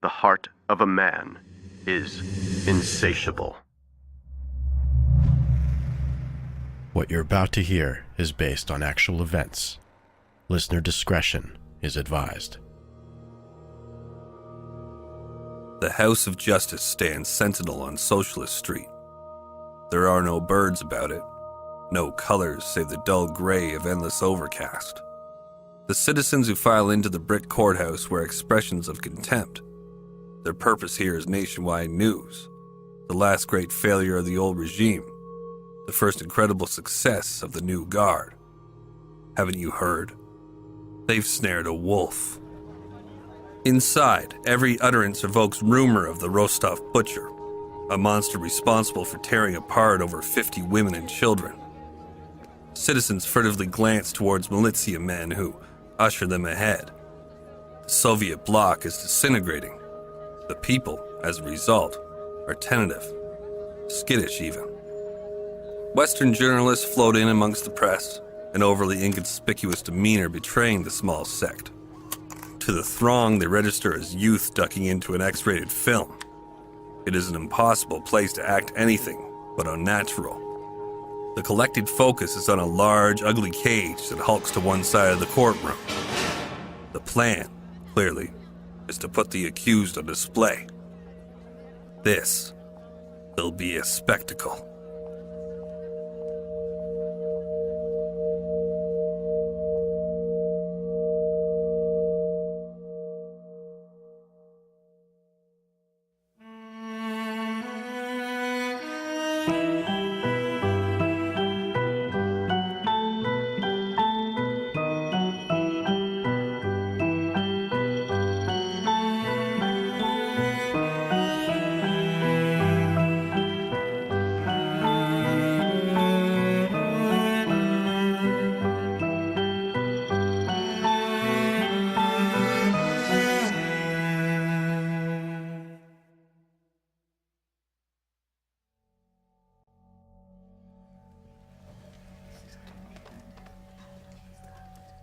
The heart of a man is insatiable. What you're about to hear is based on actual events. Listener discretion is advised. The House of Justice stands sentinel on Socialist Street. There are no birds about it, no colors save the dull gray of endless overcast. The citizens who file into the brick courthouse wear expressions of contempt. Their purpose here is nationwide news, the last great failure of the old regime, the first incredible success of the new guard. Haven't you heard? They've snared a wolf. Inside, every utterance evokes rumor of the Rostov butcher, a monster responsible for tearing apart over 50 women and children. Citizens furtively glance towards militia men who usher them ahead. The Soviet bloc is disintegrating. The people, as a result, are tentative, skittish even. Western journalists float in amongst the press, an overly inconspicuous demeanor betraying the small sect. To the throng, they register as youth ducking into an X-rated film. It is an impossible place to act anything but unnatural. The collected focus is on a large, ugly cage that hulks to one side of the courtroom. The plan, clearly, is to put the accused on display. This will be a spectacle.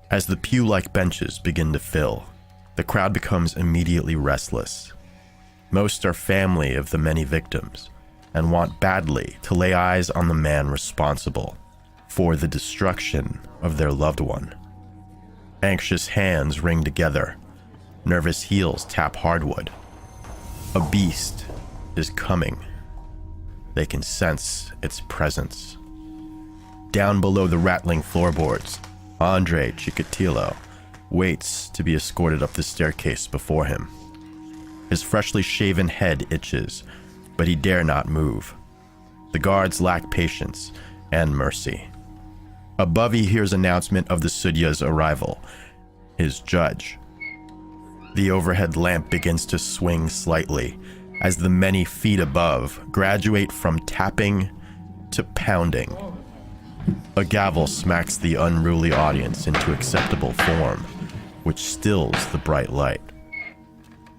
As the pew-like benches begin to fill, the crowd becomes immediately restless. Most are family of the many victims and want badly to lay eyes on the man responsible for the destruction of their loved one. Anxious hands ring together, nervous heels tap hardwood. A beast is coming. They can sense its presence. Down below the rattling floorboards, Andrei Chikatilo waits to be escorted up the staircase before him. His freshly shaven head itches, but he dare not move. The guards lack patience and mercy. Above he hears announcement of the Sudya's arrival, his judge. The overhead lamp begins to swing slightly as the many feet above graduate from tapping to pounding. A gavel smacks the unruly audience into acceptable form, which stills the bright light.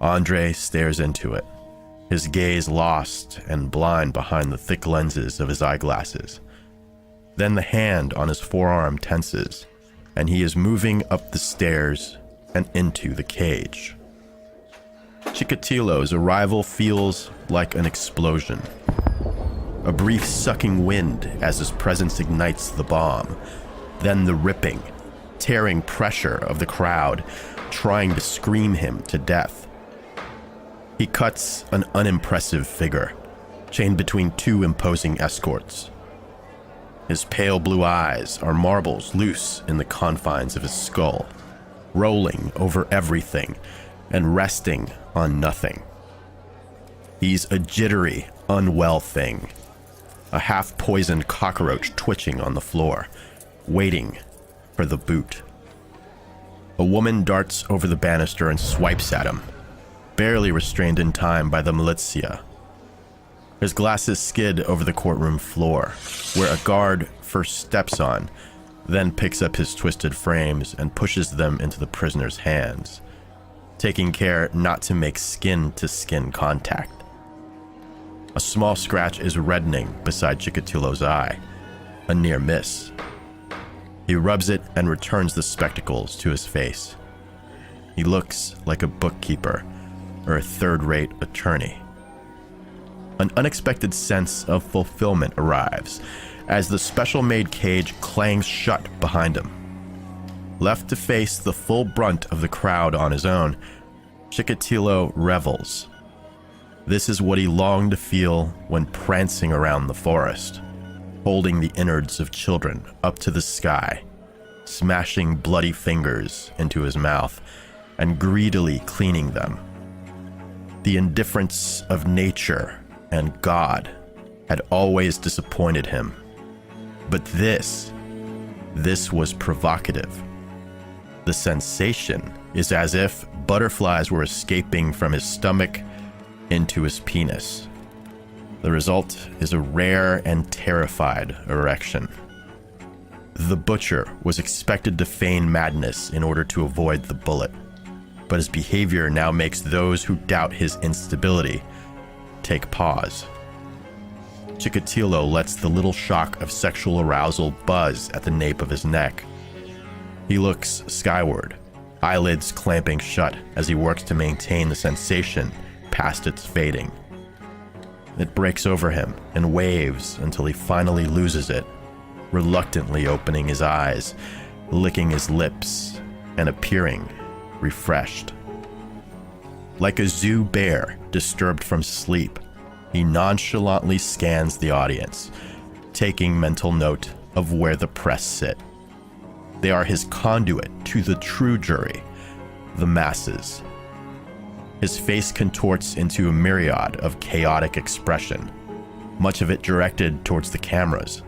Andrei stares into it, his gaze lost and blind behind the thick lenses of his eyeglasses. Then the hand on his forearm tenses, and he is moving up the stairs and into the cage. Chikatilo's arrival feels like an explosion. A brief sucking wind as his presence ignites the bomb, then the ripping, tearing pressure of the crowd trying to scream him to death. He cuts an unimpressive figure, chained between two imposing escorts. His pale blue eyes are marbles loose in the confines of his skull, rolling over everything and resting on nothing. He's a jittery, unwell thing, a half-poisoned cockroach twitching on the floor, waiting for the boot. A woman darts over the banister and swipes at him, barely restrained in time by the militia. His glasses skid over the courtroom floor, where a guard first steps on, then picks up his twisted frames and pushes them into the prisoner's hands, taking care not to make skin-to-skin contact. A small scratch is reddening beside Chikatilo's eye, a near miss. He rubs it and returns the spectacles to his face. He looks like a bookkeeper or a third-rate attorney. An unexpected sense of fulfillment arrives as the special-made cage clangs shut behind him. Left to face the full brunt of the crowd on his own, Chikatilo revels. This is what he longed to feel when prancing around the forest, holding the innards of children up to the sky, smashing bloody fingers into his mouth, and greedily cleaning them. The indifference of nature and God had always disappointed him. But this was provocative. The sensation is as if butterflies were escaping from his stomach into his penis. The result is a rare and terrified erection. The butcher was expected to feign madness in order to avoid the bullet, but his behavior now makes those who doubt his instability take pause. Chikatilo lets the little shock of sexual arousal buzz at the nape of his neck. He looks skyward, eyelids clamping shut as he works to maintain the sensation past its fading. It breaks over him and waves until he finally loses it, reluctantly opening his eyes, licking his lips, and appearing refreshed. Like a zoo bear disturbed from sleep, he nonchalantly scans the audience, taking mental note of where the press sit. They are his conduit to the true jury, the masses. His face contorts into a myriad of chaotic expression, much of it directed towards the cameras.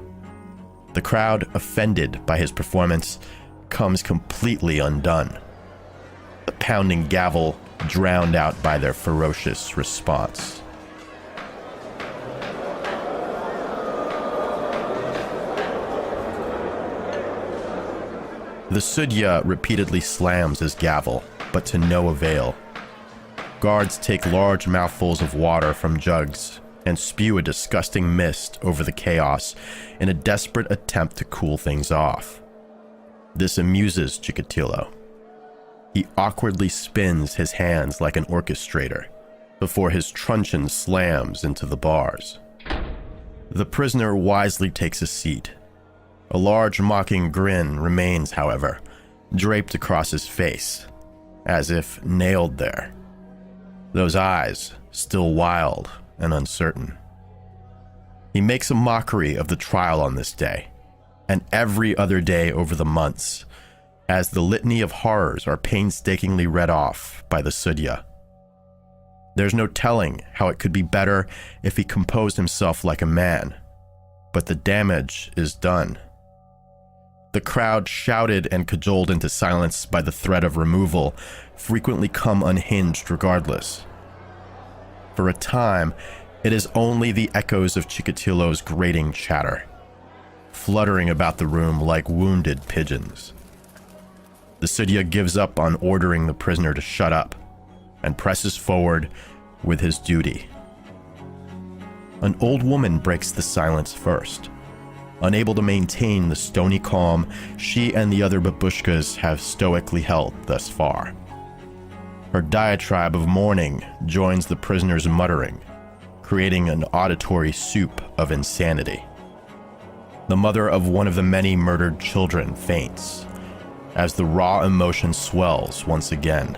The crowd, offended by his performance, comes completely undone. The pounding gavel drowned out by their ferocious response. The Sudya repeatedly slams his gavel, but to no avail. Guards take large mouthfuls of water from jugs and spew a disgusting mist over the chaos in a desperate attempt to cool things off. This amuses Chikatilo. He awkwardly spins his hands like an orchestrator before his truncheon slams into the bars. The prisoner wisely takes a seat. A large mocking grin remains, however, draped across his face, as if nailed there. Those eyes still wild and uncertain. He makes a mockery of the trial on this day, and every other day over the months, as the litany of horrors are painstakingly read off by the Sudya. There's no telling how it could be better if he composed himself like a man, but the damage is done. The crowd, shouted and cajoled into silence by the threat of removal, frequently come unhinged regardless. For a time, it is only the echoes of Chikatilo's grating chatter, fluttering about the room like wounded pigeons. The Sudya gives up on ordering the prisoner to shut up and presses forward with his duty. An old woman breaks the silence first. Unable to maintain the stony calm she and the other babushkas have stoically held thus far. Her diatribe of mourning joins the prisoner's muttering, creating an auditory soup of insanity. The mother of one of the many murdered children faints, as the raw emotion swells once again.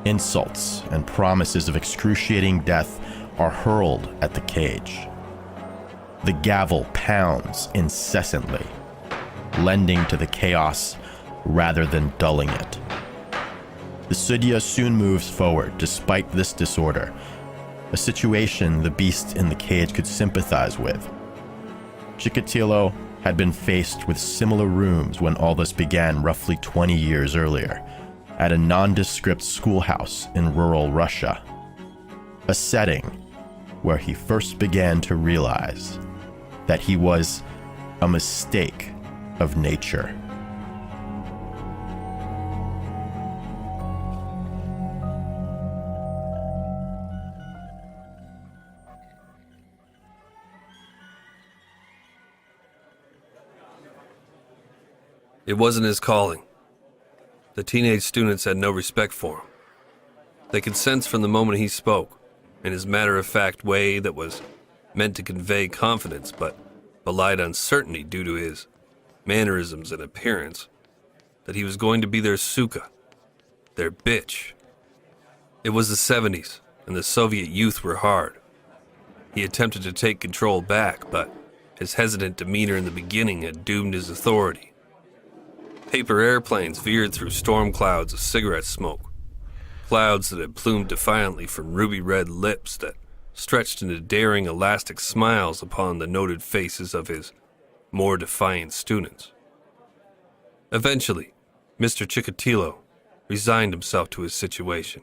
Insults and promises of excruciating death are hurled at the cage. The gavel pounds incessantly, lending to the chaos rather than dulling it. The Sudya soon moves forward despite this disorder, a situation the beast in the cage could sympathize with. Chikatilo had been faced with similar rooms when all this began roughly 20 years earlier, at a nondescript schoolhouse in rural Russia, a setting where he first began to realize that he was a mistake of nature. It wasn't his calling. The teenage students had no respect for him. They could sense from the moment he spoke, in his matter-of-fact way that was meant to convey confidence but belied uncertainty due to his mannerisms and appearance, that he was going to be their suka, their bitch. It was the 70s, and the Soviet youth were hard. He attempted to take control back, but his hesitant demeanor in the beginning had doomed his authority. Paper airplanes veered through storm clouds of cigarette smoke, clouds that had plumed defiantly from ruby-red lips that stretched into daring elastic smiles upon the noted faces of his more defiant students. Eventually, Mr. Chikatilo resigned himself to his situation.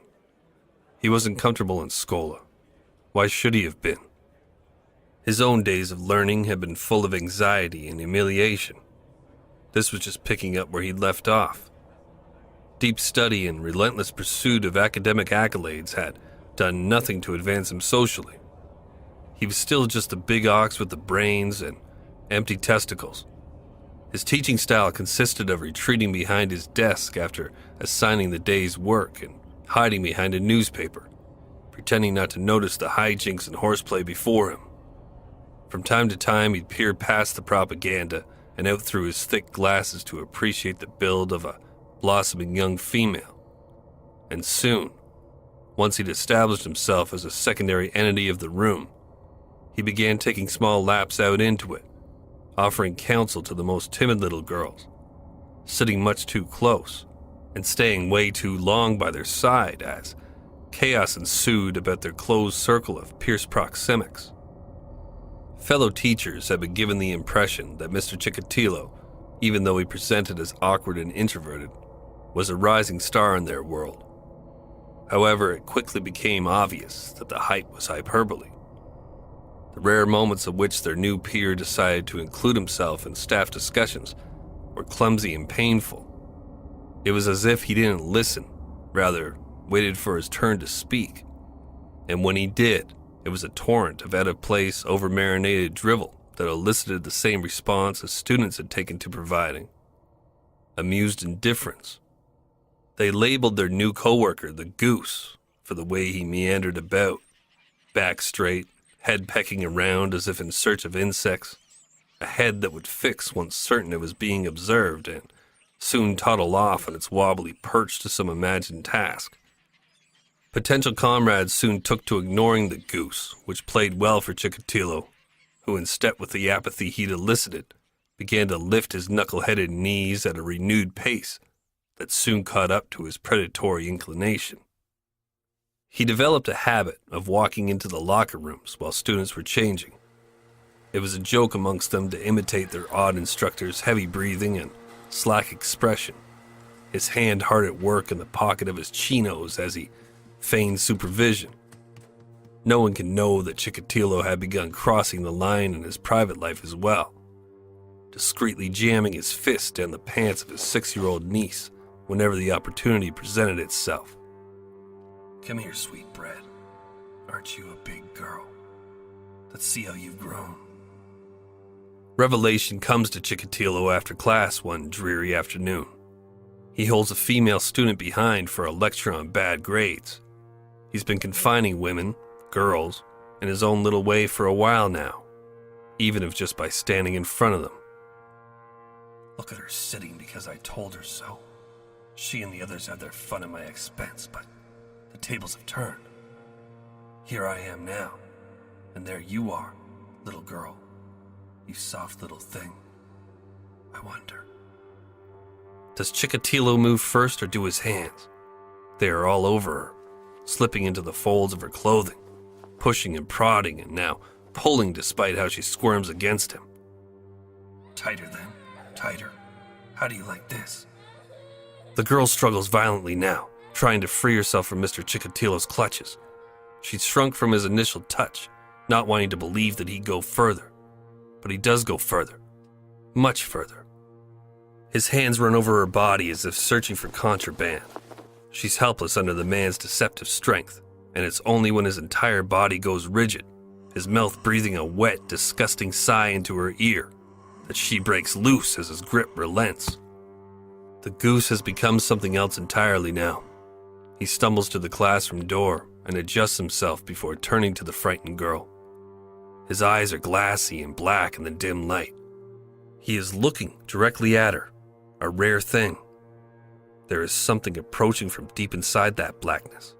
He wasn't comfortable in Skola. Why should he have been? His own days of learning had been full of anxiety and humiliation. This was just picking up where he'd left off. Deep study and relentless pursuit of academic accolades had done nothing to advance him socially. He was still just a big ox with the brains and empty testicles. His teaching style consisted of retreating behind his desk after assigning the day's work and hiding behind a newspaper, pretending not to notice the hijinks and horseplay before him. From time to time, he'd peer past the propaganda and out through his thick glasses to appreciate the build of a blossoming young female. And soon, once he'd established himself as a secondary entity of the room, he began taking small laps out into it, offering counsel to the most timid little girls, sitting much too close and staying way too long by their side as chaos ensued about their closed circle of pierced proxemics. Fellow teachers had been given the impression that Mr. Chikatilo, even though he presented as awkward and introverted, was a rising star in their world. However, it quickly became obvious that the hype was hyperbole. The rare moments of which their new peer decided to include himself in staff discussions were clumsy and painful. It was as if he didn't listen, rather waited for his turn to speak. And when he did, it was a torrent of out-of-place, over-marinated drivel that elicited the same response as students had taken to providing: amused indifference. They labeled their new coworker the Goose for the way he meandered about, back straight, head pecking around as if in search of insects, a head that would fix once certain it was being observed and soon toddle off on its wobbly perch to some imagined task. Potential comrades soon took to ignoring the Goose, which played well for Chikatilo, who, in step with the apathy he'd elicited, began to lift his knuckle-headed knees at a renewed pace that soon caught up to his predatory inclination. He developed a habit of walking into the locker rooms while students were changing. It was a joke amongst them to imitate their odd instructor's heavy breathing and slack expression, his hand hard at work in the pocket of his chinos as he feigned supervision. No one can know that Chikatilo had begun crossing the line in his private life as well, discreetly jamming his fist down the pants of his 6-year-old niece whenever the opportunity presented itself. "Come here, sweet bread. Aren't you a big girl? Let's see how you've grown." Revelation comes to Chikatilo after class one dreary afternoon. He holds a female student behind for a lecture on bad grades. He's been confining women, girls, in his own little way for a while now, even if just by standing in front of them. "Look at her sitting because I told her so. She and the others had their fun at my expense, but the tables have turned. Here I am now, and there you are, little girl. You soft little thing. I wonder." Does Chikatilo move first or do his hands? They are all over her, slipping into the folds of her clothing, pushing and prodding and now pulling despite how she squirms against him. "Tighter then, tighter. How do you like this?" The girl struggles violently now, trying to free herself from Mr. Chikatilo's clutches. She's shrunk from his initial touch, not wanting to believe that he'd go further. But he does go further, much further. His hands run over her body as if searching for contraband. She's helpless under the man's deceptive strength, and it's only when his entire body goes rigid, his mouth breathing a wet, disgusting sigh into her ear, that she breaks loose as his grip relents. The Goose has become something else entirely now. He stumbles to the classroom door and adjusts himself before turning to the frightened girl. His eyes are glassy and black in the dim light. He is looking directly at her, a rare thing. There is something approaching from deep inside that blackness,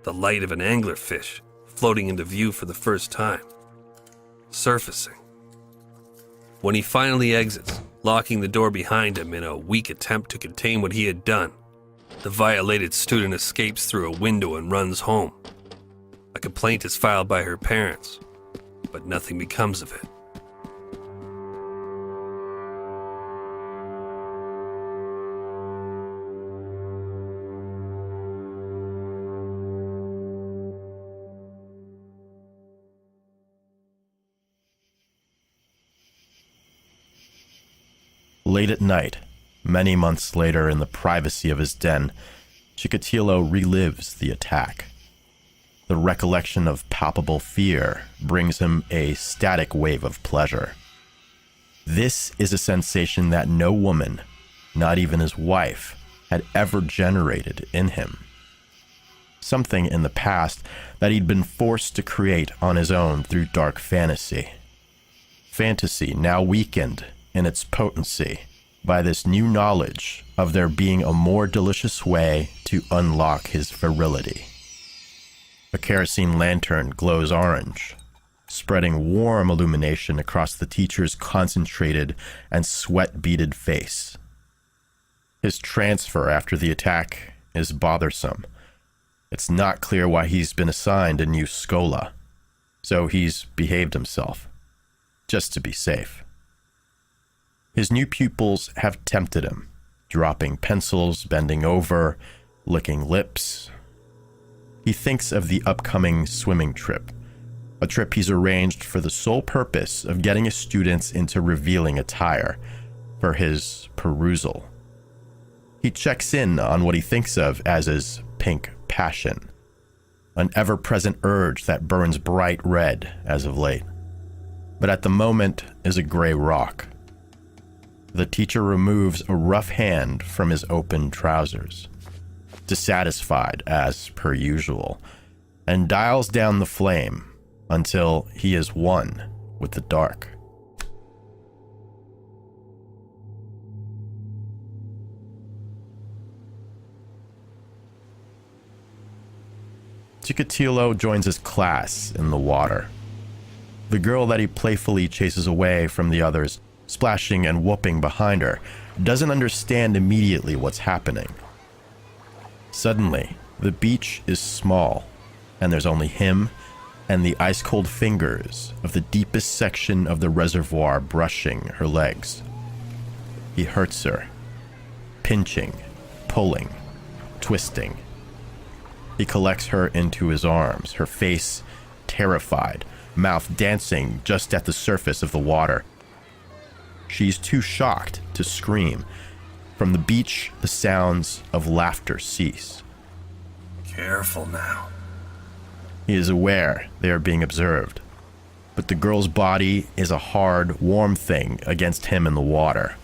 the light of an anglerfish floating into view for the first time, surfacing. When he finally exits, locking the door behind him in a weak attempt to contain what he had done, the violated student escapes through a window and runs home. A complaint is filed by her parents, but nothing becomes of it. Late at night, many months later in the privacy of his den, Chikatilo relives the attack. The recollection of palpable fear brings him a static wave of pleasure. This is a sensation that no woman, not even his wife, had ever generated in him. Something in the past that he'd been forced to create on his own through dark fantasy. Fantasy now weakened in its potency by this new knowledge of there being a more delicious way to unlock his virility. A kerosene lantern glows orange, spreading warm illumination across the teacher's concentrated and sweat-beaded face. His transfer after the attack is bothersome. It's not clear why he's been assigned a new schola, so he's behaved himself, just to be safe. His new pupils have tempted him, dropping pencils, bending over, licking lips. He thinks of the upcoming swimming trip, a trip he's arranged for the sole purpose of getting his students into revealing attire for his perusal. He checks in on what he thinks of as his pink passion, an ever-present urge that burns bright red as of late, but at the moment is a gray rock. The teacher removes a rough hand from his open trousers, dissatisfied as per usual, and dials down the flame until he is one with the dark. Chikatilo joins his class in the water. The girl that he playfully chases away from the others, splashing and whooping behind her, doesn't understand immediately what's happening. Suddenly, the beach is small, and there's only him and the ice-cold fingers of the deepest section of the reservoir brushing her legs. He hurts her, pinching, pulling, twisting. He collects her into his arms, her face terrified, mouth dancing just at the surface of the water. She's too shocked to scream. From the beach, the sounds of laughter cease. Careful now. He is aware they are being observed, but the girl's body is a hard, warm thing against him in the water.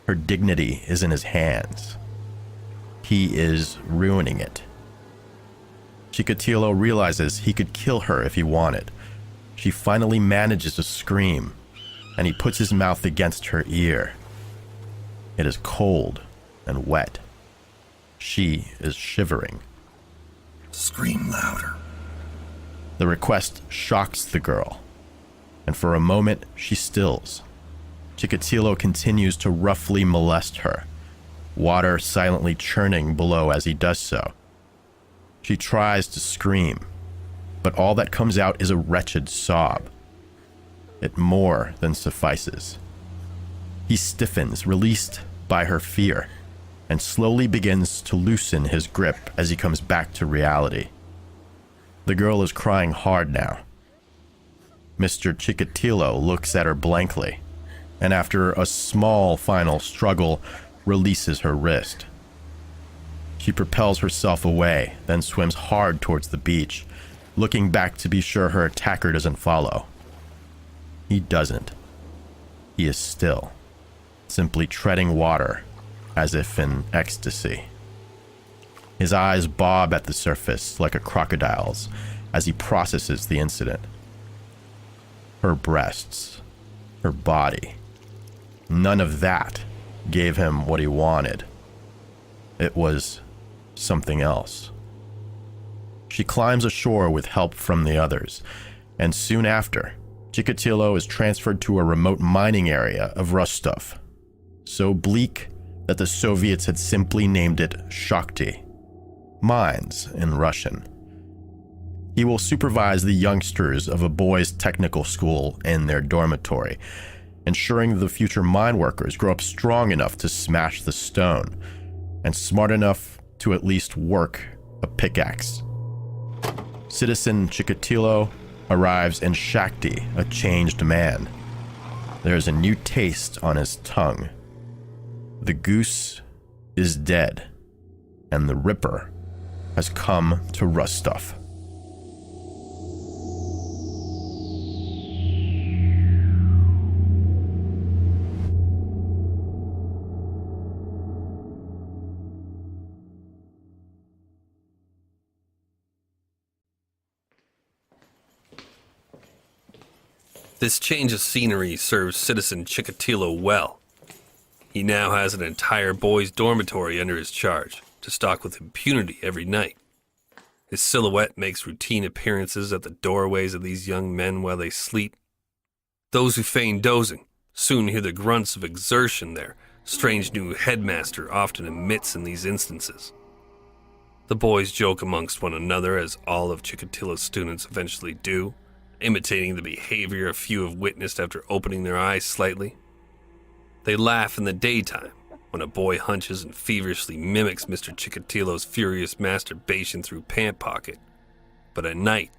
Her dignity is in his hands. He is ruining it. Chikatilo realizes he could kill her if he wanted. She finally manages to scream, and he puts his mouth against her ear. It is cold and wet. She is shivering. Scream louder. The request shocks the girl, and for a moment she stills. Chikatilo continues to roughly molest her, water silently churning below as he does so. She tries to scream, but all that comes out is a wretched sob. It more than suffices. He stiffens, released by her fear, and slowly begins to loosen his grip as he comes back to reality. The girl is crying hard now. Mr. Chikatilo looks at her blankly, and after a small final struggle, releases her wrist. She propels herself away, then swims hard towards the beach, looking back to be sure her attacker doesn't follow. He doesn't. He is still, simply treading water as if in ecstasy. His eyes bob at the surface like a crocodile's as he processes the incident. Her breasts, her body, none of that gave him what he wanted. It was something else. She climbs ashore with help from the others, and soon after, Chikatilo is transferred to a remote mining area of Rostov, so bleak that the Soviets had simply named it Shakti, mines in Russian. He will supervise the youngsters of a boys' technical school in their dormitory, ensuring the future mine workers grow up strong enough to smash the stone and smart enough to at least work a pickaxe. Citizen Chikatilo arrives in Shakti, a changed man. There is a new taste on his tongue. The goose is dead, and the Ripper has come to Rostov. This change of scenery serves Citizen Chikatilo well. He now has an entire boys' dormitory under his charge, to stock with impunity every night. His silhouette makes routine appearances at the doorways of these young men while they sleep. Those who feign dozing soon hear the grunts of exertion their strange new headmaster often emits in these instances. The boys joke amongst one another, as all of Chikatilo's students eventually do, imitating the behavior a few have witnessed after opening their eyes slightly. They laugh in the daytime when a boy hunches and feverishly mimics Mr. Chikatilo's furious masturbation through pant pocket, but at night,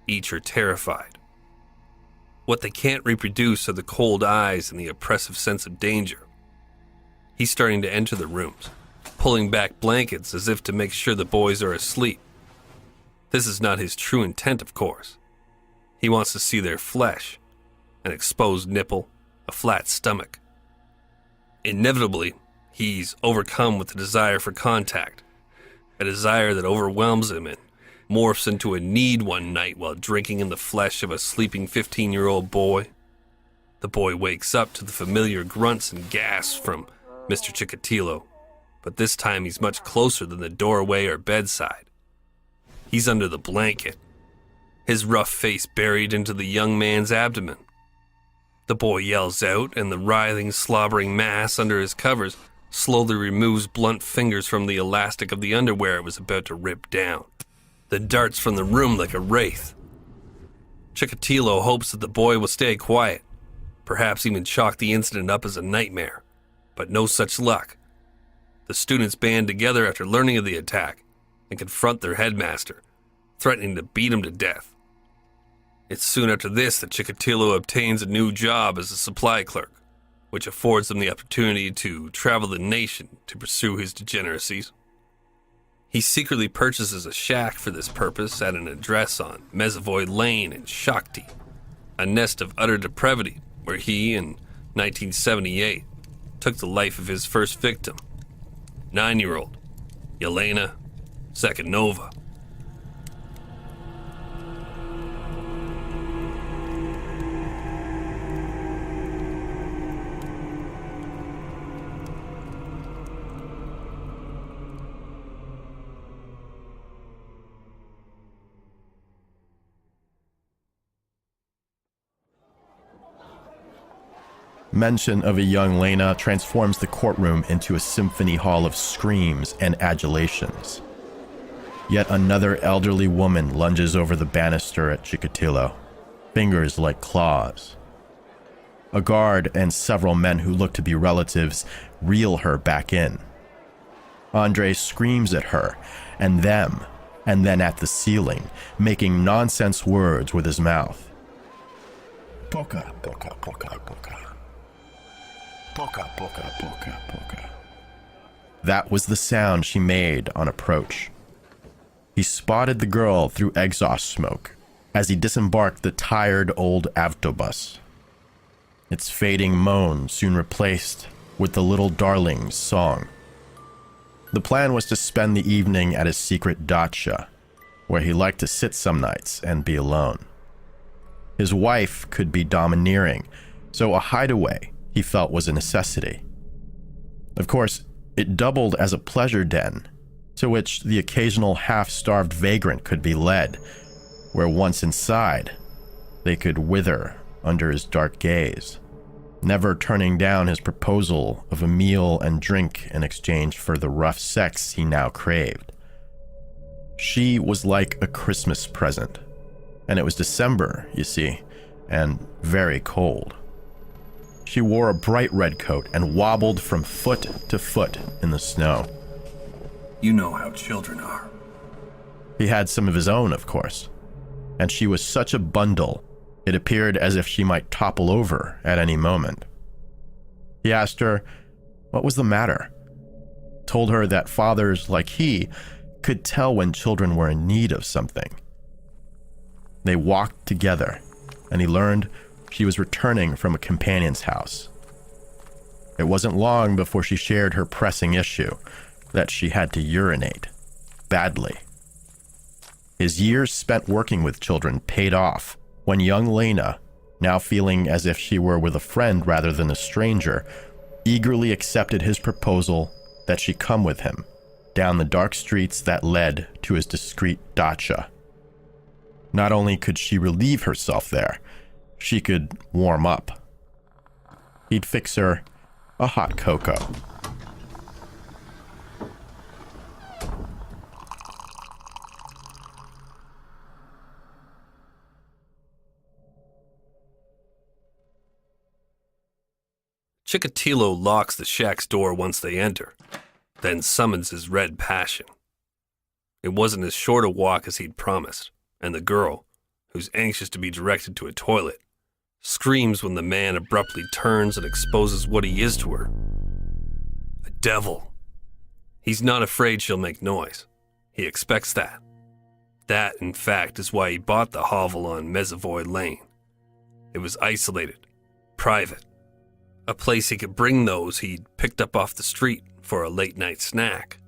each are terrified. What they can't reproduce are the cold eyes and the oppressive sense of danger. He's starting to enter the rooms, pulling back blankets as if to make sure the boys are asleep. This is not his true intent, of course. He wants to see their flesh, an exposed nipple, a flat stomach. Inevitably, he's overcome with the desire for contact, a desire that overwhelms him and morphs into a need one night while drinking in the flesh of a sleeping 15-year-old boy. The boy wakes up to the familiar grunts and gasps from Mr. Chikatilo, but this time he's much closer than the doorway or bedside. He's under the blanket, his rough face buried into the young man's abdomen. The boy yells out, and the writhing, slobbering mass under his covers slowly removes blunt fingers from the elastic of the underwear it was about to rip down, then darts from the room like a wraith. Chikatilo hopes that the boy will stay quiet, perhaps even chalk the incident up as a nightmare, but no such luck. The students band together after learning of the attack and confront their headmaster, threatening to beat him to death. It's soon after this that Chikatilo obtains a new job as a supply clerk, which affords him the opportunity to travel the nation to pursue his degeneracies. He secretly purchases a shack for this purpose at an address on Mezovoy Lane in Shakti, a nest of utter depravity where he, in 1978, took the life of his first victim, 9-year-old Yelena Sakhanova. Mention of a young Lena transforms the courtroom into a symphony hall of screams and adulations. Yet another elderly woman lunges over the banister at Chikatilo, fingers like claws. A guard and several men who look to be relatives reel her back in. Andre screams at her and them, and then at the ceiling, making nonsense words with his mouth. Poka, poka, poka, poka. Poka, poka, poka, poka. That was the sound she made on approach. He spotted the girl through exhaust smoke as he disembarked the tired old avtobus. Its fading moan soon replaced with the little darling's song. The plan was to spend the evening at his secret dacha, where he liked to sit some nights and be alone. His wife could be domineering, so a hideaway he felt was a necessity. Of course, it doubled as a pleasure den, to which the occasional half-starved vagrant could be led, where once inside, they could wither under his dark gaze, never turning down his proposal of a meal and drink in exchange for the rough sex he now craved. She was like a Christmas present, and it was December, you see, and very cold. She wore a bright red coat and wobbled from foot to foot in the snow. You know how children are. He had some of his own, of course, and she was such a bundle, it appeared as if she might topple over at any moment. He asked her what was the matter, told her that fathers like he could tell when children were in need of something. They walked together, and he learned she was returning from a companion's house. It wasn't long before she shared her pressing issue, that she had to urinate, badly. His years spent working with children paid off when young Lena, now feeling as if she were with a friend rather than a stranger, eagerly accepted his proposal that she come with him down the dark streets that led to his discreet dacha. Not only could she relieve herself there, she could warm up. He'd fix her a hot cocoa. Chikatilo locks the shack's door once they enter, then summons his red passion. It wasn't as short a walk as he'd promised, and the girl, who's anxious to be directed to a toilet, screams when the man abruptly turns and exposes what he is to her. A devil. He's not afraid she'll make noise. He expects that. That, in fact, is why he bought the hovel on Mezavoy Lane. It was isolated, private, a place he could bring those he'd picked up off the street for a late-night snack.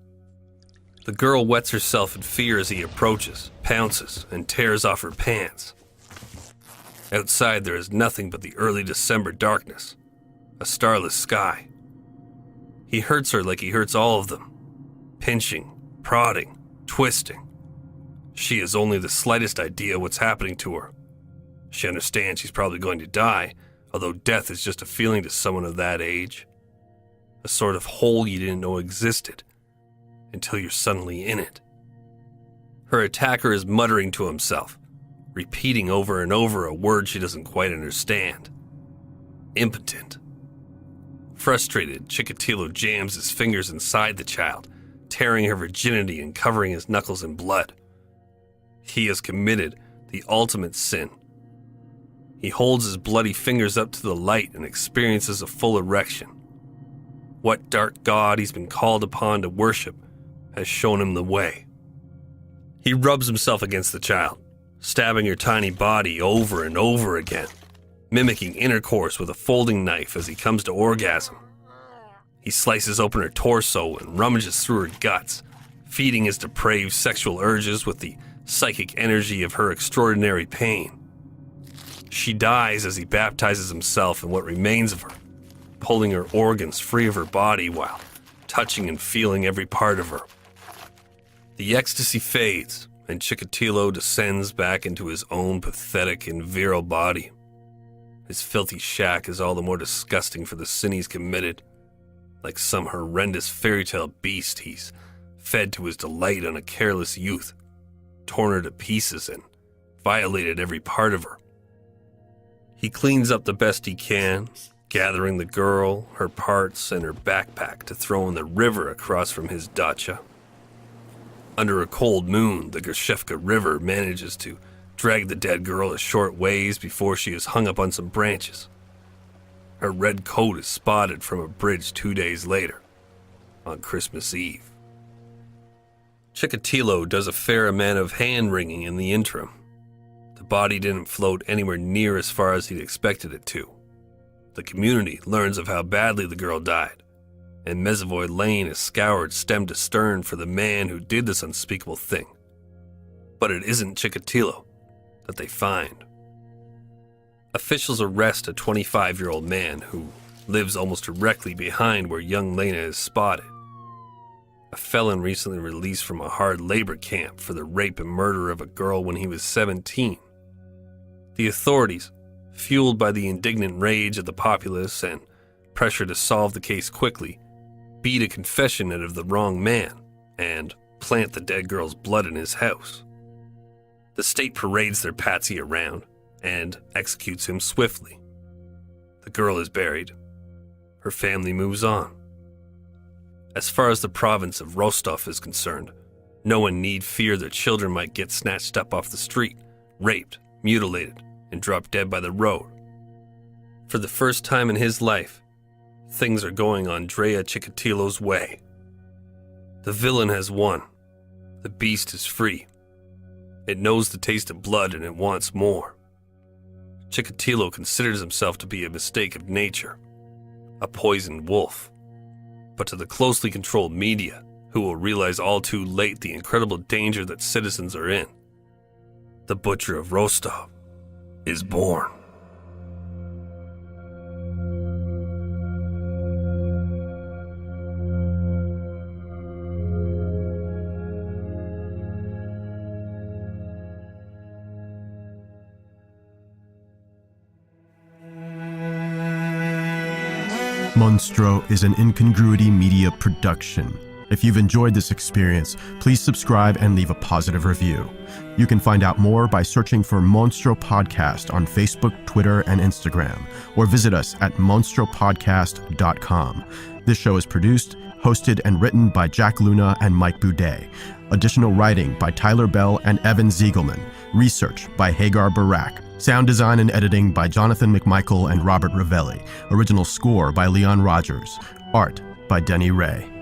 The girl wets herself in fear as he approaches, pounces, and tears off her pants. Outside there is nothing but the early December darkness, a starless sky. He hurts her like he hurts all of them, pinching, prodding, twisting. She has only the slightest idea what's happening to her. She understands she's probably going to die, although death is just a feeling to someone of that age. A sort of hole you didn't know existed, until you're suddenly in it. Her attacker is muttering to himself, repeating over and over a word she doesn't quite understand. Impotent. Frustrated, Chikatilo jams his fingers inside the child, tearing her virginity and covering his knuckles in blood. He has committed the ultimate sin. He holds his bloody fingers up to the light and experiences a full erection. What dark god he's been called upon to worship has shown him the way. He rubs himself against the child, stabbing her tiny body over and over again, mimicking intercourse with a folding knife as he comes to orgasm. He slices open her torso and rummages through her guts, feeding his depraved sexual urges with the psychic energy of her extraordinary pain. She dies as he baptizes himself in what remains of her, pulling her organs free of her body while touching and feeling every part of her. The ecstasy fades, and Chikatilo descends back into his own pathetic and virile body. His filthy shack is all the more disgusting for the sin he's committed. Like some horrendous fairy tale beast, he's fed to his delight on a careless youth, torn her to pieces and violated every part of her. He cleans up the best he can, gathering the girl, her parts, and her backpack to throw in the river across from his dacha. Under a cold moon, the Gershevka River manages to drag the dead girl a short ways before she is hung up on some branches. Her red coat is spotted from a bridge 2 days later, on Christmas Eve. Chikatilo does a fair amount of hand-wringing in the interim. The body didn't float anywhere near as far as he'd expected it to. The community learns of how badly the girl died, and Mezavoy Lane is scoured stem to stern for the man who did this unspeakable thing. But it isn't Chikatilo that they find. Officials arrest a 25-year-old man who lives almost directly behind where young Lena is spotted. A felon recently released from a hard labor camp for the rape and murder of a girl when he was 17. The authorities, fueled by the indignant rage of the populace and pressure to solve the case quickly, beat a confession out of the wrong man and plant the dead girl's blood in his house. The state parades their patsy around and executes him swiftly. The girl is buried. Her family moves on. As far as the province of Rostov is concerned, no one need fear their children might get snatched up off the street, raped, mutilated, and dropped dead by the road. For the first time in his life, things are going Andrea Chikatilo's way. The villain has won. The beast is free. It knows the taste of blood and it wants more. Chikatilo considers himself to be a mistake of nature, a poisoned wolf. But to the closely controlled media, who will realize all too late the incredible danger that citizens are in, the Butcher of Rostov is born. Monstruo is an Incongruity Media production. If you've enjoyed this experience, please subscribe and leave a positive review. You can find out more by searching for Monstruo Podcast on Facebook, Twitter, and Instagram, or visit us at monstruopodcast.com. This show is produced, hosted, and written by Jack Luna and Mike Boudet. Additional writing by Tyler Bell and Evan Ziegelman. Research by Hagar Barak. Sound design and editing by Jonathan McMichael and Robert Ravelli. Original score by Leon Rogers. Art by Denny Ray.